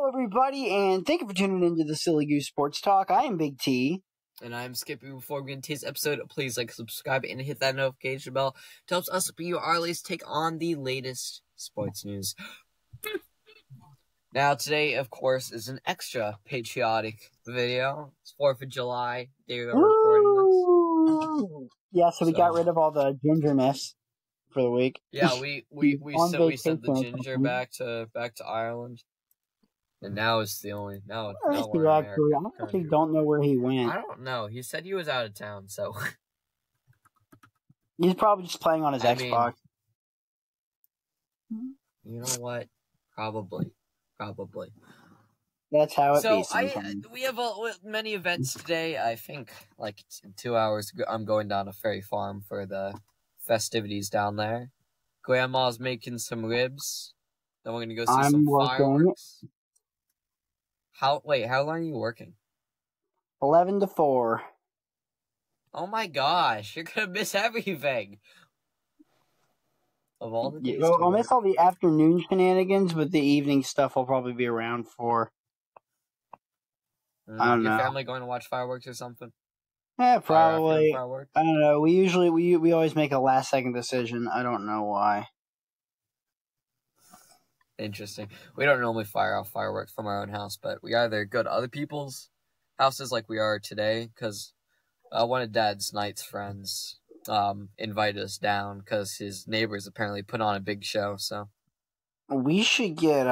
Hello, everybody, and thank you for tuning into the Silly Goose Sports Talk. I am Big T. And I'm Skippy. Before we get into today's episode, please like, subscribe, and hit that notification bell to help us be our latest take on the latest sports news. Now, today, of course, is an extra patriotic video. It's 4th of July, day we're recording this. Yeah, so we got rid of all the gingerness for the week. Yeah, we sent the ginger back to Ireland. And now it's the only now we're in America. I actually don't know where he went. I don't know. He said he was out of town, so he's probably just playing on his Xbox. You know what? Probably. That's how it be. We have many events today. I think like in 2 hours, I'm going down to Ferry Farm for the festivities down there. Grandma's making some ribs. Then we're gonna go see some fireworks. How long are you working? 11 to 4. Oh my gosh, you're gonna miss everything. Of all the days, I'll miss all the afternoon shenanigans, but the evening stuff will probably be around for. I don't know. Your family going to watch fireworks or something? Yeah, probably. I don't know. We always make a last second decision. I don't know why. Interesting. We don't normally fire off fireworks from our own house, but we either go to other people's houses like we are today, because one of Dad's Knight's friends invited us down because his neighbors apparently put on a big show. So we should get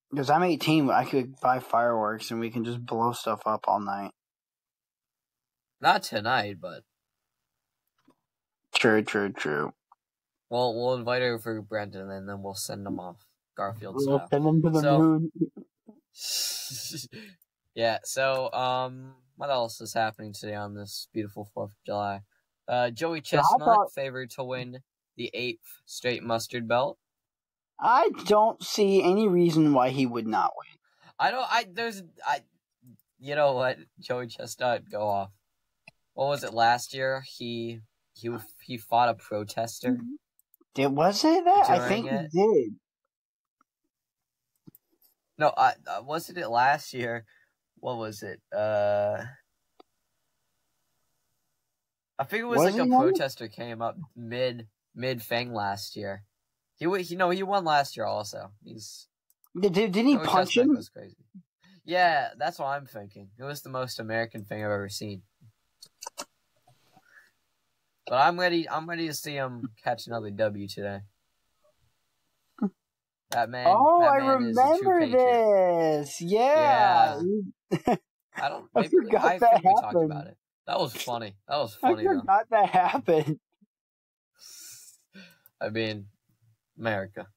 because I'm 18, I could buy fireworks and we can just blow stuff up all night. Not tonight, but true. Well, we'll invite her for Brendan, and then we'll send them off Garfield style. We'll send them to the moon. Yeah. So what else is happening today on this beautiful 4th of July? Joey Chestnut favored to win the 8th straight mustard belt. I don't see any reason why he would not win. You know what? Joey Chestnut, go off. What was it last year? He fought a protester. Was it that? I think he did. No, wasn't it last year? What was it? I think it was a protester came up mid Fang last year. He won last year also. Didn't he punch him? Was crazy. Yeah, that's what I'm thinking. It was the most American thing I've ever seen. But I'm ready to see him catch another W today. That man. Oh, that man I remember this. Yeah. I forgot that happened. We talked about it. That was funny. I forgot that happened. I mean, America.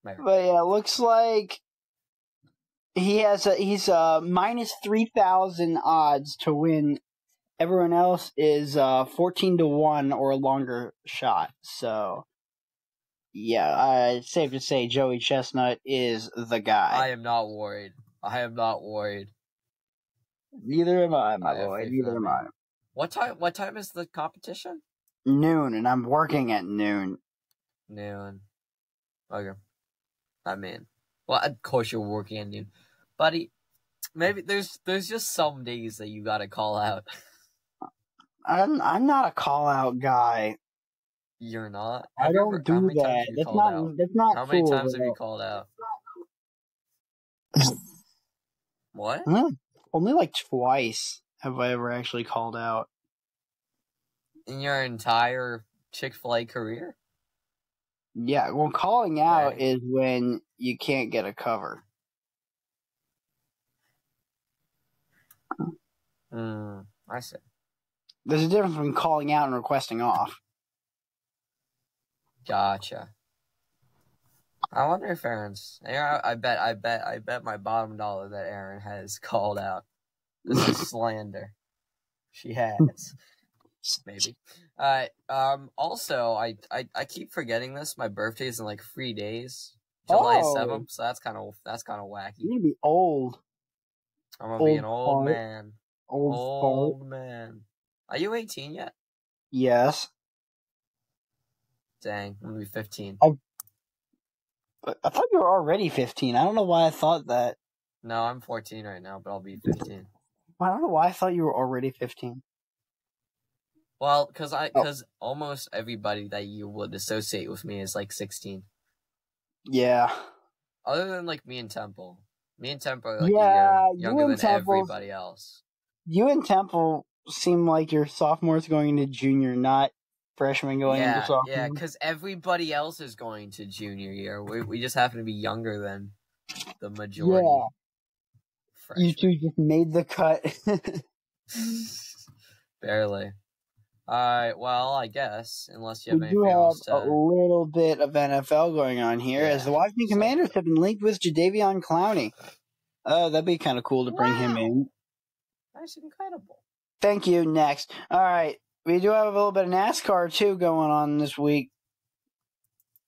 But yeah, it looks like he's minus 3,000 odds to win. Everyone else is 14 to 1 or a longer shot. So yeah, it's safe to say Joey Chestnut is the guy. I am not worried. Neither am I, my boy. Neither am I. What time is the competition? Noon, and I'm working at noon. Okay. I mean, well, of course you're working at noon, buddy. Maybe there's just some days that you gotta call out. I'm not a call out guy. You're not? I don't do that. That's not How many times have you called out? What? Only like twice have I ever actually called out. In your entire Chick-fil-A career? Yeah, well, calling out is when you can't get a cover. I see. There's a difference between calling out and requesting off. Gotcha. I wonder if Aaron's. I bet my bottom dollar that Aaron has called out. This is slander. She has. Maybe. Also, I keep forgetting this. My birthday's in like 3 days. July 7th, so that's kind of wacky. You're gonna be old. I'm gonna be an old man. Old man. Are you 18 yet? Yes. Dang, I'm gonna be 15. I thought you were already 15. I don't know why I thought that. No, I'm 14 right now, but I'll be 15. I don't know why I thought you were already 15. Well, because almost everybody that you would associate with me is like 16. Yeah. Other than like me and Temple. Me and Temple are like yeah, a year younger than everybody else. You and Temple seem like you're sophomores going into junior, not freshmen going into sophomore. Yeah, because everybody else is going to junior year. We just happen to be younger than the majority. Yeah. Freshmen. You two just made the cut. Barely. Alright, well, I guess, unless you have anything else to... a little bit of NFL going on here, as the Washington Commanders have been linked with Jadeveon Clowney. That'd be kind of cool to bring him in. That's incredible. Thank you. Next. All right. We do have a little bit of NASCAR, too, going on this week.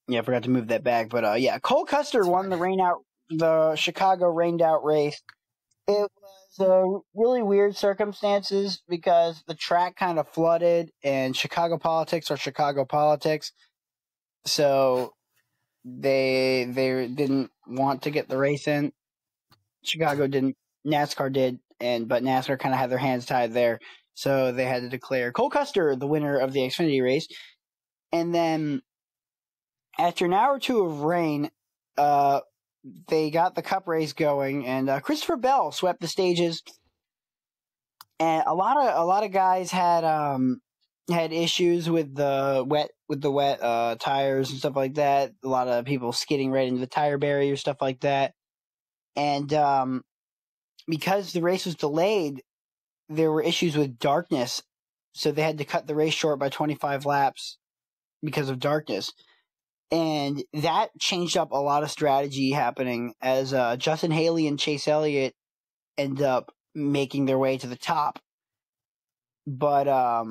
Yeah, I forgot to move that back. But, yeah, Cole Custer won the Chicago rained-out race. It was really weird circumstances because the track kind of flooded, and Chicago politics are Chicago politics. So they didn't want to get the race in. Chicago didn't. NASCAR did, but NASCAR kind of had their hands tied there. So they had to declare Cole Custer the winner of the Xfinity race. And then after an hour or two of rain, they got the Cup race going, and Christopher Bell swept the stages. And a lot of guys had issues with the wet tires and stuff like that. A lot of people skidding right into the tire barrier, stuff like that. And because the race was delayed, there were issues with darkness, so they had to cut the race short by 25 laps because of darkness. And that changed up a lot of strategy happening as Justin Haley and Chase Elliott end up making their way to the top. But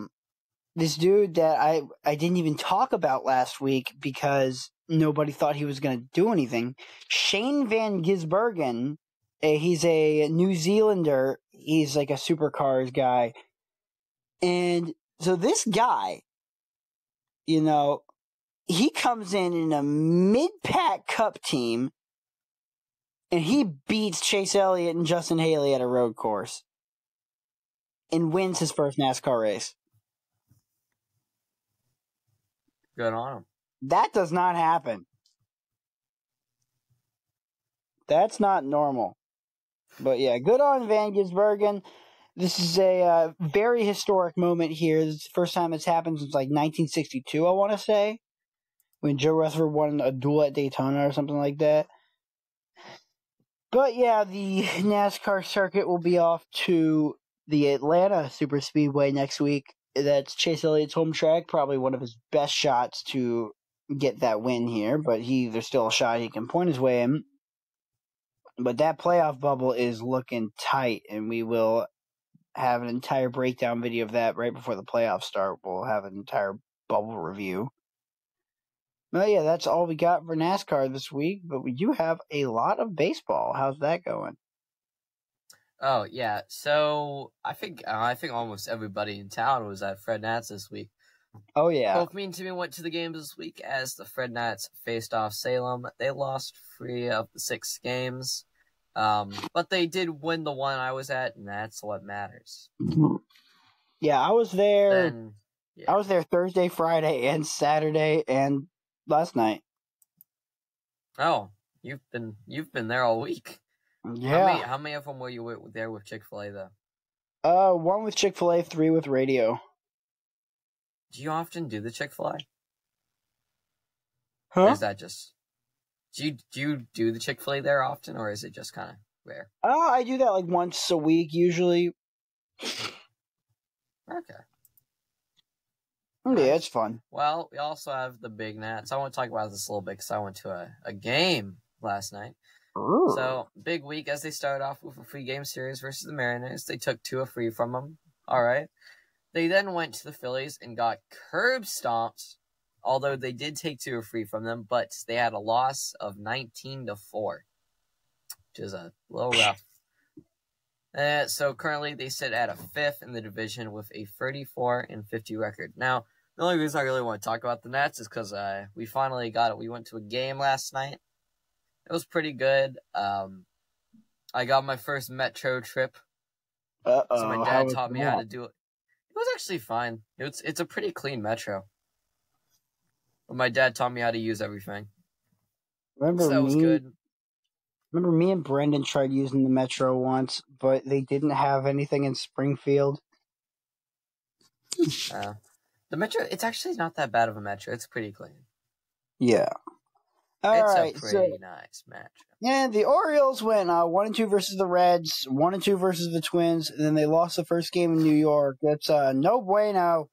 this dude that I didn't even talk about last week because nobody thought he was going to do anything, Shane Van Gisbergen, he's a New Zealander. He's like a supercars guy. And so this guy, he comes in a mid-pack cup team, and he beats Chase Elliott and Justin Haley at a road course and wins his first NASCAR race. Good on him. That does not happen. That's not normal. But yeah, good on Van Gisbergen. This is a very historic moment here. This is the first time it's happened since like 1962, I want to say, when Joe Rutherford won a duel at Daytona or something like that. But yeah, the NASCAR circuit will be off to the Atlanta Superspeedway next week. That's Chase Elliott's home track, probably one of his best shots to get that win here, but there's still a shot he can point his way in. But that playoff bubble is looking tight, and we will have an entire breakdown video of that right before the playoffs start. We'll have an entire bubble review. Well, yeah, that's all we got for NASCAR this week, but we do have a lot of baseball. How's that going? Oh, yeah. So I think almost everybody in town was at Fred Nats this week. Oh, yeah. Both me and Timmy went to the game this week as the Fred Nats faced off Salem. They lost 3 of the 6 games, but they did win the one I was at, and that's what matters. Yeah, I was there. I was there Thursday, Friday, and Saturday, and last night. Oh, you've been there all week. Yeah. How many of them were you there with Chick-fil-A though? 1 with Chick-fil-A, 3 with radio. Do you often do the Chick-fil-A? Huh? Or is that just... Do you do the Chick-fil-A there often, or is it just kind of rare? I do that like once a week, usually. Okay. Yeah, it's fun. Well, we also have the Big Nats. I want to talk about this a little bit because I went to a game last night. Ooh. So, big week as they started off with a free game series versus the Mariners. They took 2 free from them. All right. They then went to the Phillies and got curb stomped, although they did take 2 free from them, but they had a loss of 19-4, which is a little rough. So currently they sit at a 5th in the division with a 34-50 record. Now, the only reason I really want to talk about the Nats is because we finally got it. We went to a game last night. It was pretty good. I got my first metro trip. So my dad taught me how to do it. It was actually fine. It's a pretty clean metro. But my dad taught me how to use everything. Remember so that was good. Remember me and Brendan tried using the metro once, but they didn't have anything in Springfield. The metro, it's actually not that bad of a metro. It's pretty clean. Yeah. It's a pretty nice metro. Yeah, the Orioles went 1-2 versus the Reds, 1-2 versus the Twins, and then they lost the first game in New York. That's no bueno.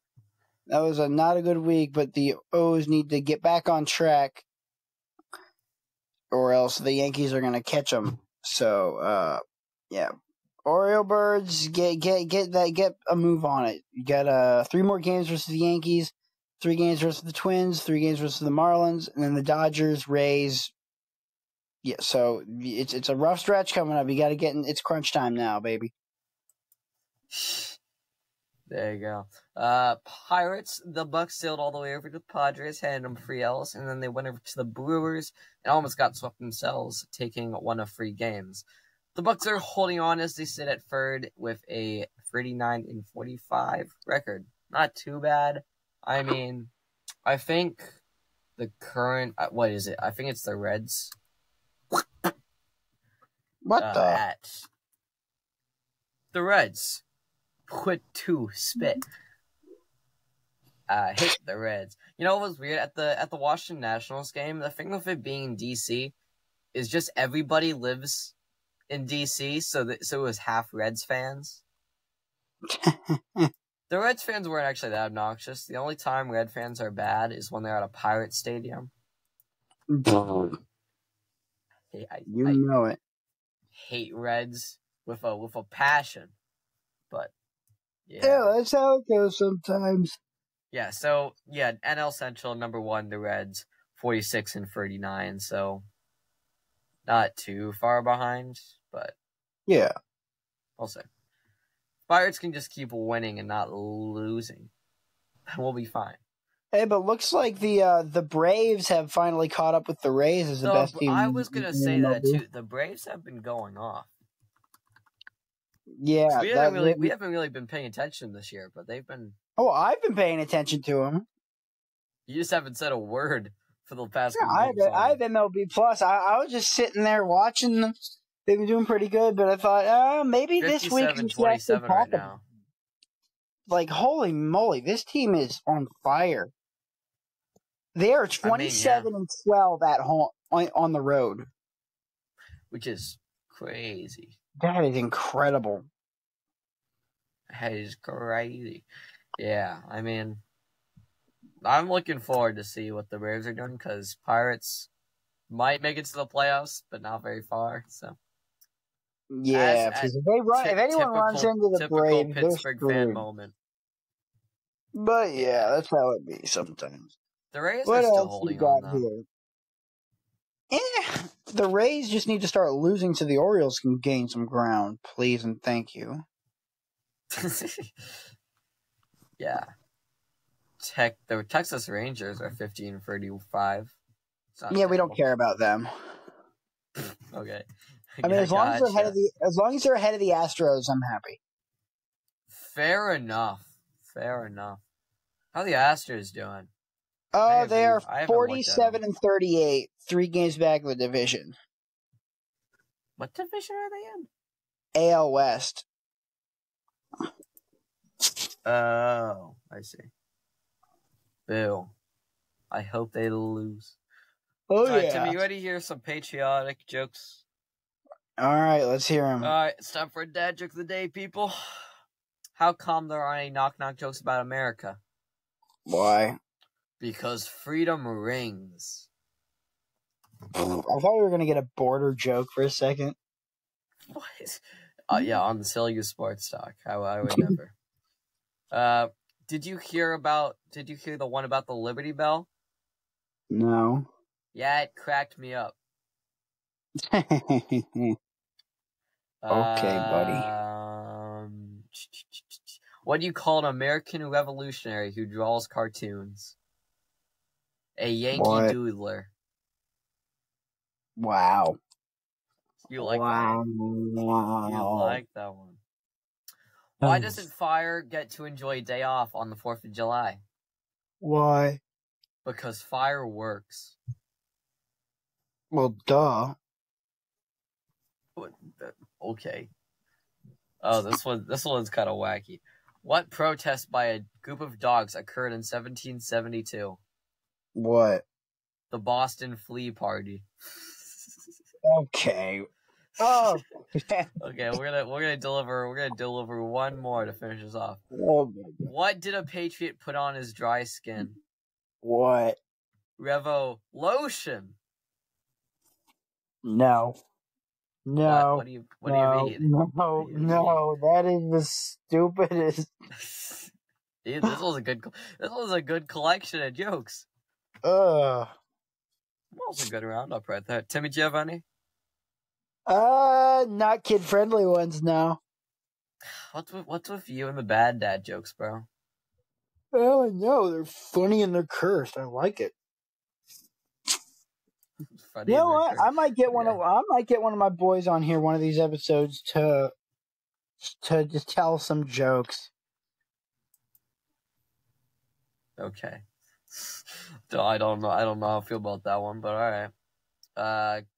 That was not a good week, but the O's need to get back on track, or else the Yankees are gonna catch them. So, yeah, Oriole Birds, get a move on it. You got 3 more games versus the Yankees, 3 games versus the Twins, 3 games versus the Marlins, and then the Dodgers, Rays. Yeah, so it's a rough stretch coming up. You got to get in. It's crunch time now, baby. There you go. Pirates, the Bucks sailed all the way over to the Padres, handed them 3 L's, and then they went over to the Brewers and almost got swept themselves, taking 1 of 3 games. The Bucks are holding on as they sit at third with a 39-45 record. Not too bad. I mean, I think the current what is it? I think it's the Reds. What the Reds put 2 spit. Hit the Reds. You know what was weird at the Washington Nationals game? The thing with it being in DC is just everybody lives in DC, so it was half Reds fans. The Reds fans weren't actually that obnoxious. The only time Red fans are bad is when they're at a Pirate stadium. You know it. Hate Reds with a passion, but yeah, that's how it goes sometimes. Yeah, so NL Central number 1, the Reds, 46-39. So not too far behind, but yeah, we'll see. Pirates can just keep winning and not losing. We'll be fine. Hey, but looks like the Braves have finally caught up with the Rays as the best team. I was gonna say that too. The Braves have been going off. Yeah, we haven't really been paying attention this year, but they've been. Oh, I've been paying attention to them. You just haven't said a word for the past. Yeah, I have MLB Plus. I was just sitting there watching them. They've been doing pretty good, but I thought, maybe this week 57-27 right now. Like, holy moly, this team is on fire. They are 27-12 at home on the road, which is crazy. That is incredible. That is crazy. Yeah, I mean, I'm looking forward to see what the Braves are doing because Pirates might make it to the playoffs, but not very far. So. Yeah, because if anyone runs into the Braves, Pittsburgh fan moment. But yeah, that's how it be sometimes. The Rays are still holding on though. The Rays just need to start losing so the Orioles can gain some ground, please and thank you. Yeah. The Texas Rangers are 15-35. Yeah, we don't care about them. Okay. I mean, as long as they're ahead of the Astros, I'm happy. Fair enough. How are the Astros doing? They are 47-38, 3 games back of the division. What division are they in? AL West. Oh, I see. Bill, I hope they lose. Oh, All right, Tim, you ready to hear some patriotic jokes? All right, let's hear them. All right, it's time for a dad joke of the day, people. How come there aren't any knock-knock jokes about America? Why? Because freedom rings. I thought we were going to get a border joke for a second. What? Yeah, on the Silly Sports Talk. I would never. Did you hear the one about the Liberty Bell? No. Yeah, it cracked me up. Okay, buddy. What do you call an American revolutionary who draws cartoons? A Yankee Doodler. Wow. You like that one? You like that one. Why doesn't Fire get to enjoy a day off on the 4th of July? Why? Because Fire works. Well, duh. Okay. Oh, this one's kind of wacky. What protest by a group of dogs occurred in 1772? What? The Boston Flea Party. Okay. Oh. Okay, we're gonna deliver one more to finish this off. Oh, what did a patriot put on his dry skin? What? Revolution. No. No. What do you mean? No, that is the stupidest. Dude, this was a good collection of jokes. Ugh. That was a good roundup right there. Timmy, do you have any? Not kid-friendly ones, no. What's with you and the bad dad jokes, bro? Oh, no, they're funny and they're cursed. I like it. You know what? I might get one of my boys on here one of these episodes to just tell some jokes. Okay. I don't know how I feel about that one, but alright.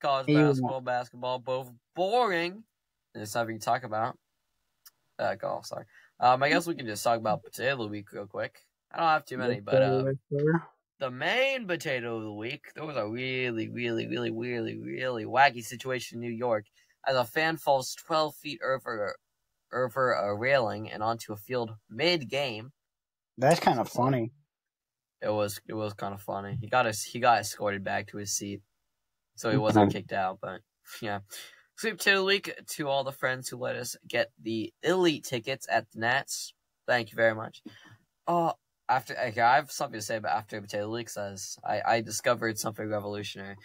College basketball, both boring. There's something to talk about. Golf, sorry. I guess we can just talk about potato of the week real quick. I don't have too many, but the main potato of the week, there was a really, really, really, really, really wacky situation in New York as a fan falls 12 feet over a railing and onto a field mid-game. That's kind of funny. It was kind of funny. He got escorted back to his seat, so he wasn't kicked out. But yeah, sweet potato of the week to all the friends who let us get the elite tickets at the Nats. Thank you very much. I have something to say about after potato of the week says I discovered something revolutionary.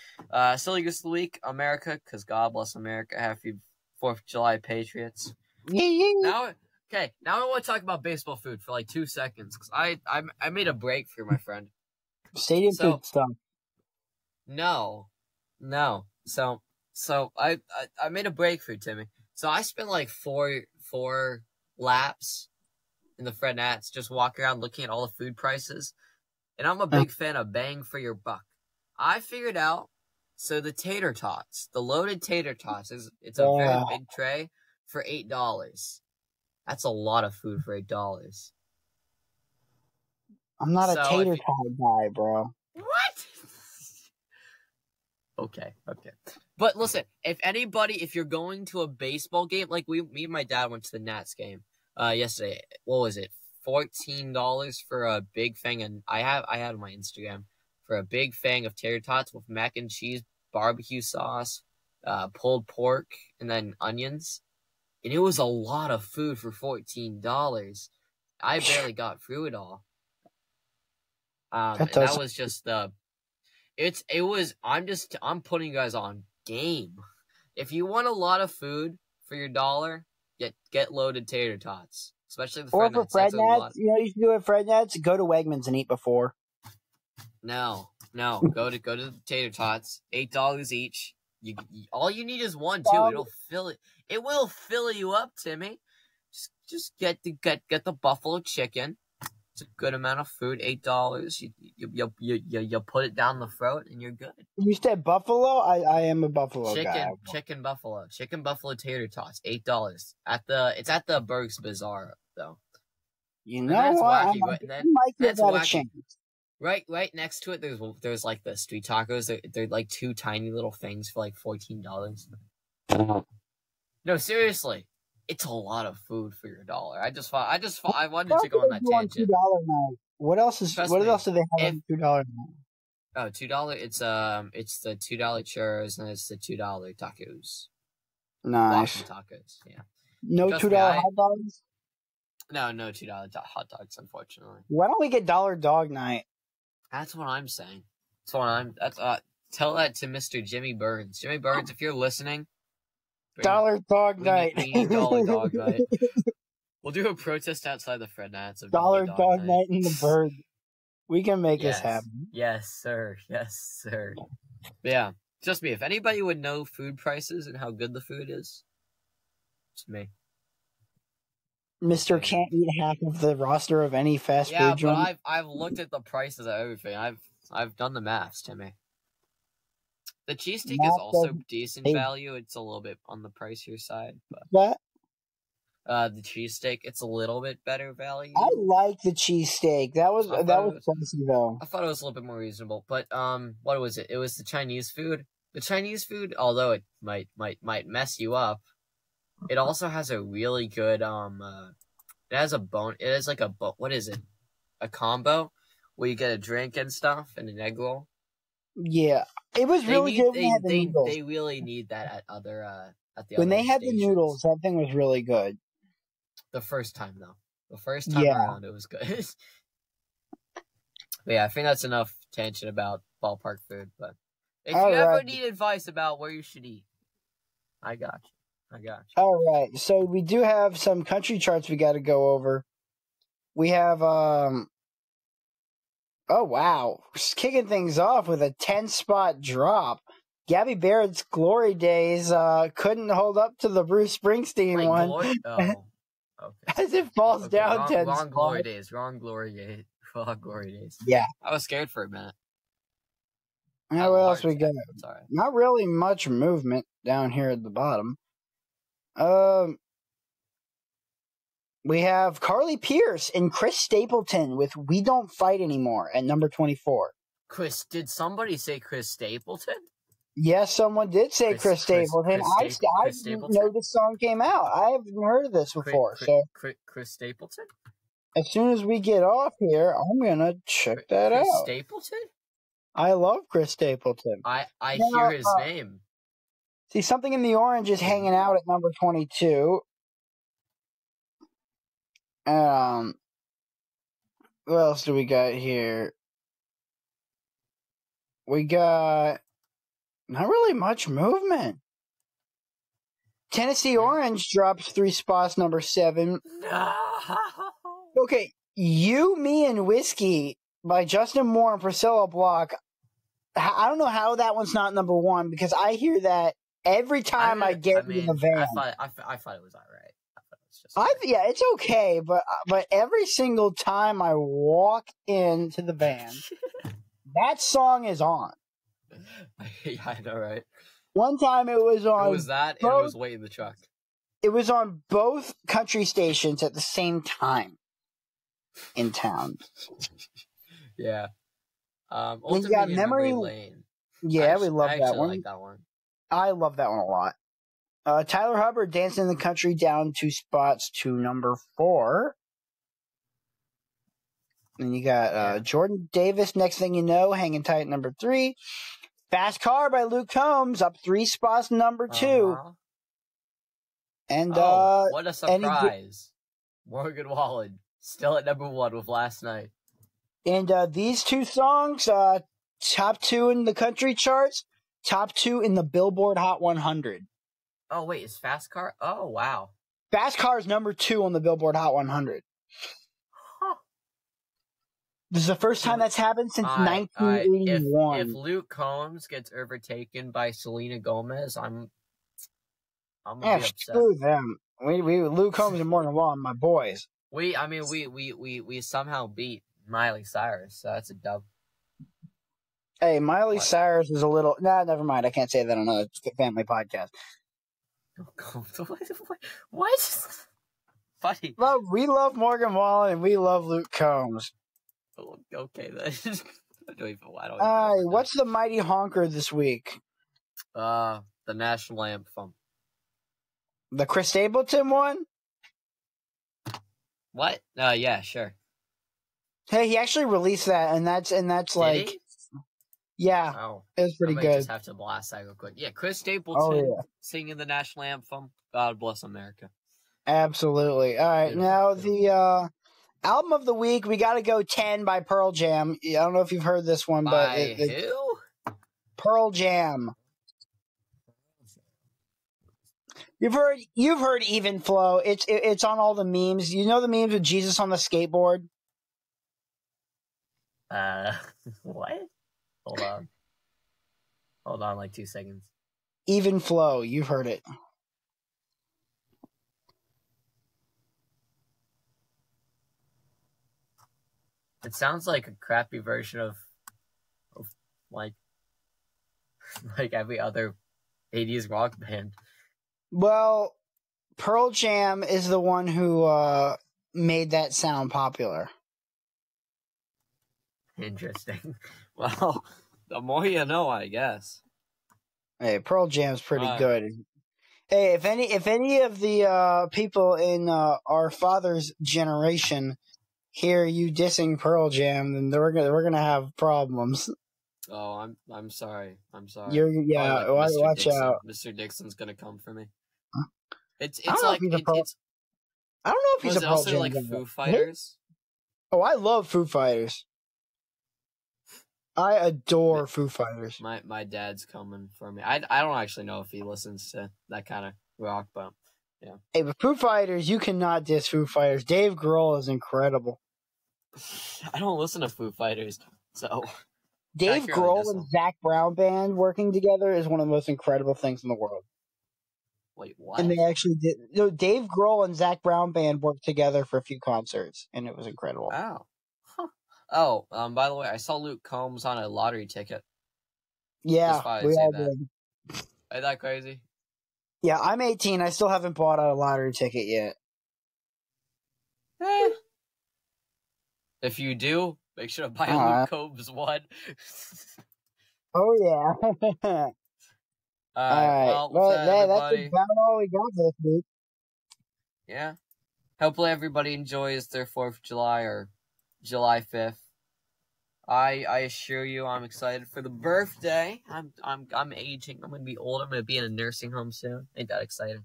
Silly Goose of the week, America, because God bless America. Happy 4th of July, Patriots. Now I want to talk about baseball food for like 2 seconds because I made a breakthrough, my friend. Stadium food stuff. No. So I made a breakthrough, Timmy. So I spent like four laps in the Fred Nats just walking around looking at all the food prices, and I'm a big fan of bang for your buck. I figured out. So the tater tots, the loaded tater tots, it's a very big tray for $8. That's a lot of food for $8. I'm not a tater tot guy, bro. What? Okay. But listen, if you're going to a baseball game, like me and my dad went to the Nats game yesterday. What was it? $14 for a big thing, and I had on my Instagram for a big thing of tater tots with mac and cheese, barbecue sauce, pulled pork, and then onions. And it was a lot of food for $14. I barely got through it all. And that was just I'm putting you guys on game. If you want a lot of food for your $1, get loaded tater tots. Especially the Fred Nats. Fred Nats, you know you should do at Fred Nats? Go to Wegmans and eat before. No. Go to the tater tots. $8 each. All you need is one too. It'll fill it. It will fill you up, Timmy. Just get the buffalo chicken. It's a good amount of food. $8. You put it down the throat and you're good. You said buffalo? I am a buffalo guy. Chicken buffalo tater tots. $8 it's at the Berg's Bazaar though. You know what? I might give that a chance. Right next to it, there's like the street tacos. They're like two tiny little things for like $14. No, seriously, it's a lot of food for your $1. I wanted to go on that tangent. $2 night. What else do they have on $2 night? Oh, $2. It's the $2 churros and it's the $2 tacos. Nice tacos. Yeah. No $2 hot dogs. No $2 hot dogs, unfortunately. Why don't we get $1 dog night? That's what I'm saying. Tell that to Mr. Jimmy Burns. Jimmy Burns, if you're listening, $1 dog night. We need $1 dog night. We'll do a protest outside the Fred Nats of $1 dog night in the Berg. We can make this happen. Yes, sir. But yeah. Trust me, if anybody would know food prices and how good the food is, it's me. Mr. Can't eat half of the roster of any fast food joint. Yeah, but I've looked at the prices of everything. I've done the maths, Timmy. The cheesesteak is also decent value. It's a little bit on the pricier side, but what? The cheesesteak, it's a little bit better value. I like the cheesesteak. That was pricey though. I thought it was a little bit more reasonable. But what was it? It was the Chinese food. The Chinese food, although it might mess you up, it also has a really good it has like a what is it? A combo where you get a drink and stuff and an egg roll. Yeah, it was really good. They really need that at other when they had the noodles. That thing was really good. The first time though, around, it was good. But yeah, I think that's enough tangent about ballpark food. But if you ever need advice about where you should eat, I got you. All right, so we do have some country charts we got to go over. We have oh wow, just kicking things off with a 10-spot drop. Gabby Barrett's Glory Days couldn't hold up to the Bruce Springsteen one. Okay. As it falls down 10 wrong spots. Glory Days. Wrong Glory Days. Yeah. I was scared for a minute. Now what else we got? Not really much movement down here at the bottom. We have Carly Pearce and Chris Stapleton with We Don't Fight Anymore at number 24. Did somebody say Chris Stapleton? Yes, someone did say Chris Stapleton. I didn't know this song came out. I haven't heard of this before. Chris Stapleton? As soon as we get off here, I'm going to check that out. Chris Stapleton? I love Chris Stapleton. I hear his name. See, Something in the Orange is hanging out at number 22. What else do we got here? We got not really much movement. Tennessee Orange drops 3 spots, number 7. No. Okay, You, Me, and Whiskey by Justin Moore and Priscilla Block. I don't know how that one's not number 1 because I hear that every time I get in the van. I thought it was all right. Yeah, it's okay, but every single time I walk into the van, that song is on. Yeah, I know, right? One time it was on. It was that, and it was Wait in the Truck. It was on both country stations at the same time in town. Yeah. We got Memory Lane. Yeah, we love that one. I like that one. I love that one a lot. Tyler Hubbard, Dancing in the Country, down 2 spots to number 4. And you got Jordan Davis, Next Thing You Know, hanging tight at number 3. Fast Car by Luke Combs, up 3 spots to number 2. And what a surprise. Morgan Wallen, still at number 1 with Last Night. And these 2 songs, top 2 in the country charts, top 2 in the Billboard Hot 100. Oh, wait, is Fast Car? Oh, wow. Fast Car is number 2 on the Billboard Hot 100. Huh. This is the first time that's happened since 1981. If Luke Combs gets overtaken by Selena Gomez, I'm gonna be upset. Screw them. Luke Combs and Morgan Wallen, my boys. We somehow beat Miley Cyrus, so that's a dub. Hey, Miley Cyrus is a little... Nah, never mind. I can't say that on a family podcast. What? Buddy. Well, we love Morgan Wallen and we love Luke Combs. Okay, then. I don't even what's the mighty honker this week? The national anthem. The Chris Stapleton one? What? Yeah, sure. Hey, he actually released that, and that's Did he? Yeah, it was pretty good. Just have to blast that real quick. Yeah, Chris Stapleton singing the national anthem. God bless America. Absolutely. All right, now the album of the week, we got to go 10 by Pearl Jam. I don't know if you've heard this one, but who? Pearl Jam. You've heard Even Flow. It's on all the memes. You know the memes with Jesus on the skateboard? What? Hold on. Hold on, like 2 seconds. Even flow. You've heard it. It sounds like a crappy version of like every other 80s rock band. Well, Pearl Jam is the one who made that sound popular. Interesting. Well, the more you know, I guess. Hey, Pearl Jam's pretty good. Hey, if any of the people in our father's generation hear you dissing Pearl Jam, then we're gonna have problems. Oh, I'm sorry. I'm sorry. Yeah. Like Watch Dixon. out. Mr. Dixon's gonna come for me. It's I don't know like if I don't know if he's a Pearl Jam like guy. Foo Fighters. Oh, I love Foo Fighters. I adore Foo Fighters. My dad's coming for me. I don't actually know if he listens to that kind of rock, but yeah. Hey, but Foo Fighters, you cannot diss Foo Fighters. Dave Grohl is incredible. I don't listen to Foo Fighters, so Dave Grohl and Zach Brown band working together is one of the most incredible things in the world. Wait, what? And they actually did. No, Dave Grohl and Zach Brown band worked together for a few concerts, and it was incredible. Oh. Huh. Oh, by the way, I saw Luke Combs on a lottery ticket. Yeah, we all did. Ain't that crazy? Yeah, I'm 18. I still haven't bought a lottery ticket yet. If you do, make sure to buy a Luke Combs one. Oh, yeah. All right. Well, that's about all we got this week. Yeah. Hopefully everybody enjoys their 4th of July or July 5th. I assure you, I'm excited for the birthday. I'm aging. I'm gonna be old. I'm gonna be in a nursing home soon. Ain't that exciting?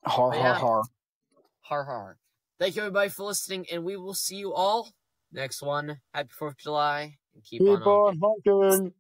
Har. Har har. Thank you everybody for listening, and we will see you all next one. Happy 4th of July, and keep on honking.